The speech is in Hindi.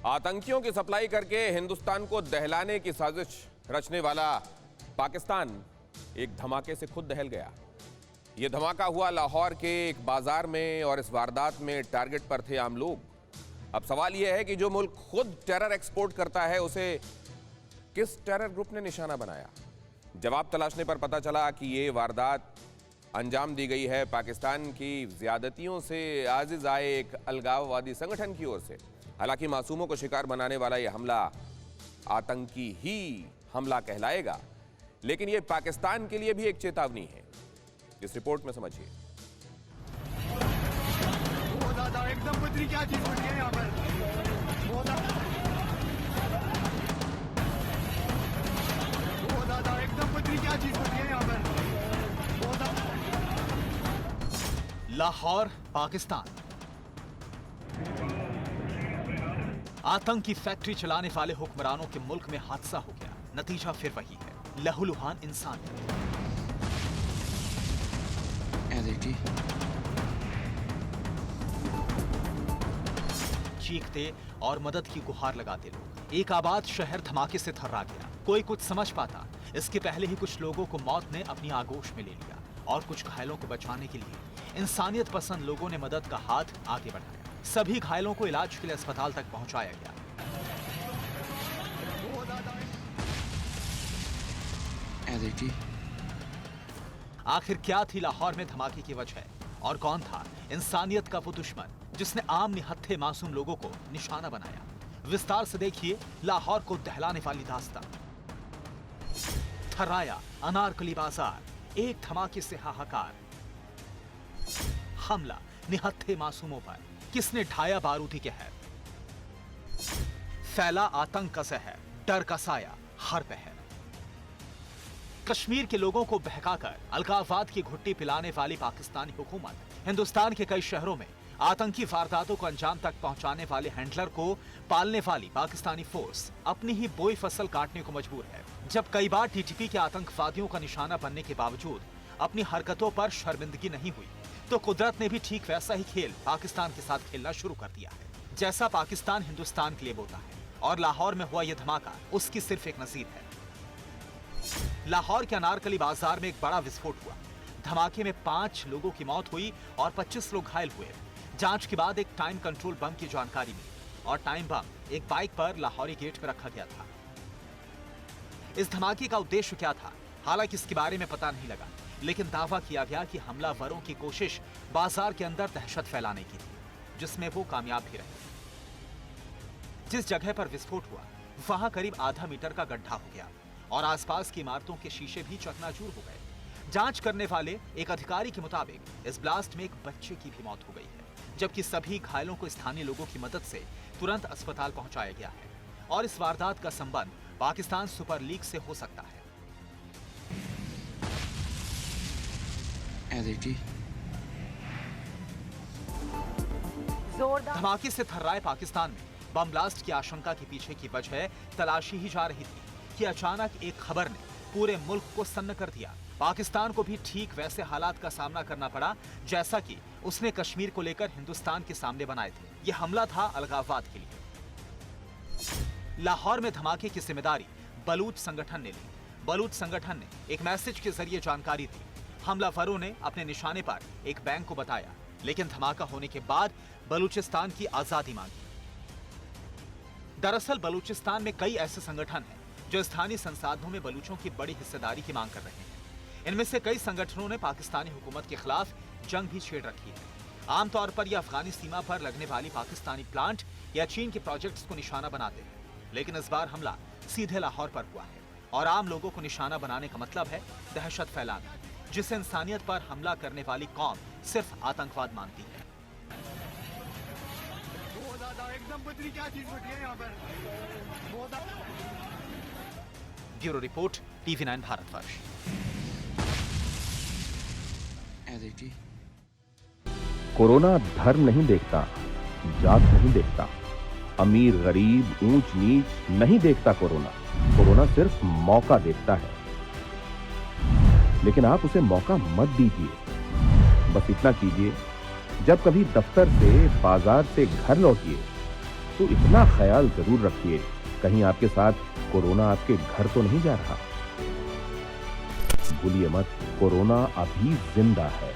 आतंकियों की सप्लाई करके हिंदुस्तान को दहलाने की साजिश रचने वाला पाकिस्तान एक धमाके से खुद दहल गया। यह धमाका हुआ लाहौर के एक बाजार में और इस वारदात में टारगेट पर थे आम लोग। अब सवाल यह है कि जो मुल्क खुद टेरर एक्सपोर्ट करता है उसे किस टेरर ग्रुप ने निशाना बनाया। जवाब तलाशने पर पता चला कि ये वारदात अंजाम दी गई है पाकिस्तान की ज्यादतियों से आजिज आए एक अलगाववादी संगठन की ओर से। हालांकि मासूमों को शिकार बनाने वाला यह हमला आतंकी ही हमला कहलाएगा, लेकिन यह पाकिस्तान के लिए भी एक चेतावनी है। इस रिपोर्ट में समझिए। एकदम पतली क्या चीज बन है यहाँ पर। एकदम पतली क्या चीज बन है यहाँ पर। लाहौर, पाकिस्तान। आतंक की फैक्ट्री चलाने वाले हुक्मरानों के मुल्क में हादसा हो गया। नतीजा फिर वही है, लहूलुहान इंसान। चीखते और मदद की गुहार लगाते लोग। एक आबाद शहर धमाके से थर्रा गया। कोई कुछ समझ पाता इसके पहले ही कुछ लोगों को मौत ने अपनी आगोश में ले लिया और कुछ घायलों को बचाने के लिए इंसानियत पसंद लोगों ने मदद का हाथ आगे बढ़ाया। सभी घायलों को इलाज के लिए अस्पताल तक पहुंचाया गया। आखिर क्या थी लाहौर में धमाके की वजह और कौन था इंसानियत का वो दुश्मन जिसने आम निहत्थे मासूम लोगों को निशाना बनाया? विस्तार से देखिए लाहौर को दहलाने वाली दास्तान। थर्राया अनारकली बाजार, एक धमाके से हाहाकार। हमला निहत्थे मासूमों पर, किसने ढाया बारूदी कहर? फैला आतंक का जहर, डर का साया हर पहर। कश्मीर के लोगों को बहकाकर अलगाववाद की घुट्टी पिलाने वाली पाकिस्तानी हुकूमत हिंदुस्तान के कई शहरों में आतंकी वारदातों को अंजाम तक पहुंचाने वाले हैंडलर को पालने वाली पाकिस्तानी फोर्स अपनी ही बोई फसल काटने को मजबूर है। जब कई बार टीटीपी के आतंकवादियों का निशाना बनने के बावजूद अपनी हरकतों पर शर्मिंदगी नहीं हुई, तो कुदरत ने भी ठीक वैसा ही खेल पाकिस्तान के साथ खेलना शुरू कर दिया है जैसा पाकिस्तान हिंदुस्तान के लिए बोलता है। और लाहौर में हुआ यह धमाका उसकी सिर्फ एक नजीर है। लाहौर के अनारकली बाजार में एक बड़ा विस्फोट हुआ। धमाके में 5 लोगों की मौत हुई और 25 लोग घायल हुए। जांच के बाद एक टाइम कंट्रोल बम की जानकारी मिली और टाइम बम एक बाइक पर लाहौरी गेट में रखा गया था। इस धमाके का उद्देश्य क्या था, हालांकि इसके बारे में पता नहीं लगा, लेकिन दावा किया गया कि हमलावरों की कोशिश बाजार के अंदर दहशत फैलाने की थी, जिसमें वो कामयाब भी रहे। जिस जगह पर विस्फोट हुआ वहां करीब आधा मीटर का गड्ढा हो गया और आसपास की इमारतों के शीशे भी चकनाचूर हो गए। जांच करने वाले एक अधिकारी के मुताबिक इस ब्लास्ट में एक बच्चे की भी मौत हो गई है, जबकि सभी घायलों को स्थानीय लोगों की मदद से तुरंत अस्पताल पहुंचाया गया है। और इस वारदात का संबंध पाकिस्तान सुपर लीग से हो सकता है। धमाके से थर्राए पाकिस्तान में बम ब्लास्ट की आशंका के पीछे की वजह तलाशी ही जा रही थी कि अचानक एक खबर ने पूरे मुल्क को सन्न कर दिया। पाकिस्तान को भी ठीक वैसे हालात का सामना करना पड़ा जैसा कि उसने कश्मीर को लेकर हिंदुस्तान के सामने बनाए थे। यह हमला था अलगाववाद के लिए। लाहौर में धमाके की जिम्मेदारी बलूच संगठन ने ली। बलूच संगठन ने एक मैसेज के जरिए जानकारी दी। हमलावरों ने अपने निशाने पर एक बैंक को बताया, लेकिन धमाका होने के बाद बलूचिस्तान की आजादी मांगी। दरअसल बलूचिस्तान में कई ऐसे संगठन हैं जो स्थानीय संसाधनों में बलूचों की बड़ी हिस्सेदारी की मांग कर रहे हैं। इनमें से कई संगठनों ने पाकिस्तानी हुकूमत के खिलाफ जंग भी छेड़ रखी है। आमतौर पर यह अफगानी सीमा पर लगने वाली पाकिस्तानी प्लांट या चीन के प्रोजेक्ट्स को निशाना बनाते हैं, लेकिन इस बार हमला सीधे लाहौर पर हुआ है और आम लोगों को निशाना बनाने का मतलब है दहशत फैलाना, जिसे इंसानियत पर हमला करने वाली कौम सिर्फ आतंकवाद मानती है। एकदम पतली क्या चीज बन है यहाँ पर। Bureau report, TV9 Bharatvarsh. Corona धर्म नहीं देखता, जात नहीं देखता, अमीर गरीब ऊंच नीच नहीं देखता। कोरोना सिर्फ मौका देखता है, लेकिन आप उसे मौका मत दीजिए। बस इतना कीजिए, जब कभी दफ्तर से बाजार से घर लौटिए तो इतना ख्याल जरूर रखिए, कहीं आपके साथ कोरोना आपके घर तो नहीं जा रहा। भूलिए मत, कोरोना अभी जिंदा है।